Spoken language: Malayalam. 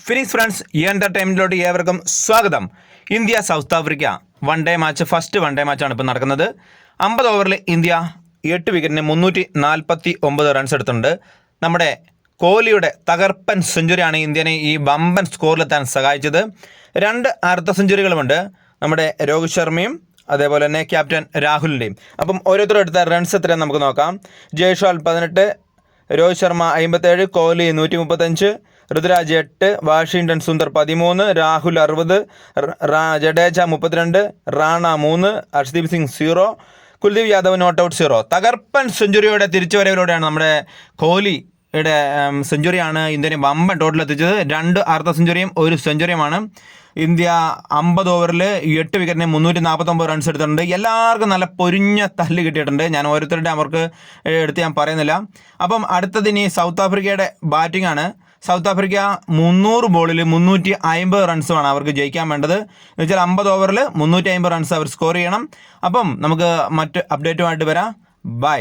ഫിനിക്സ് ഫ്രണ്ട്സ് എൻ്റർടൈൻമെൻറ്റിലോട്ട് ഏവർക്കും സ്വാഗതം. India South Africa first one day മാച്ചാണ് ഇപ്പോൾ നടക്കുന്നത്. 50 ഓവറിൽ ഇന്ത്യ 8 വിക്കറ്റിന് 349 റൺസ് എടുത്തിട്ടുണ്ട്. നമ്മുടെ കോഹ്ലിയുടെ തകർപ്പൻ സെഞ്ചുറിയാണ് ഇന്ത്യനെ ഈ വമ്പൻ സ്കോറിലെത്താൻ സഹായിച്ചത്. 2 അർദ്ധ സെഞ്ചുറികളുമുണ്ട് നമ്മുടെ രോഹിത് ശർമ്മയും അതേപോലെ തന്നെ ക്യാപ്റ്റൻ രാഹുലിൻ്റെയും. അപ്പം ഓരോരുത്തരും എടുത്ത റൺസ് എത്രയാണ് നമുക്ക് നോക്കാം. Jaiswal 18, Rohit Sharma 57, Kohli 135, Ruturaj 8, Washington Sundar 13, Rahul 60, Jadeja 32, Rana 3, Harshdeep Singh 0, Kuldeep Yadav not out 0. തകർപ്പൻ സെഞ്ചുറിയോടെ തിരിച്ചുവരവിലൂടെയാണ് നമ്മുടെ കോഹ്ലിയുടെ സെഞ്ചുറിയാണ് ഇന്ത്യനെ വമ്പൻ ടോട്ടൽ എത്തിച്ചത്. 2 അർദ്ധ സെഞ്ചുറിയും 1 സെഞ്ചുറിയുമാണ്. ഇന്ത്യ 50 ഓവറിൽ 8 വിക്കറ്റിന് 349 റൺസ് എടുത്തിട്ടുണ്ട്. എല്ലാവർക്കും നല്ല പൊരിഞ്ഞ തല്ല് കിട്ടിയിട്ടുണ്ട്. ഞാൻ ഓരോരുത്തരുടെ അവർക്ക് എടുത്ത് ഞാൻ പറയുന്നില്ല. അപ്പം അടുത്തതിനി സൗത്ത് ആഫ്രിക്കയുടെ ബാറ്റിംഗ് ആണ്. സൗത്ത് ആഫ്രിക്ക 300 ബോളിൽ 350 റൺസുമാണ് അവർക്ക് ജയിക്കാൻ വേണ്ടത്. എന്ന് വെച്ചാൽ 50 ഓവറിൽ 350 റൺസ് അവർ സ്കോർ ചെയ്യണം. അപ്പം നമുക്ക് മറ്റ് അപ്ഡേറ്റുമായിട്ട് വരാം. ബൈ.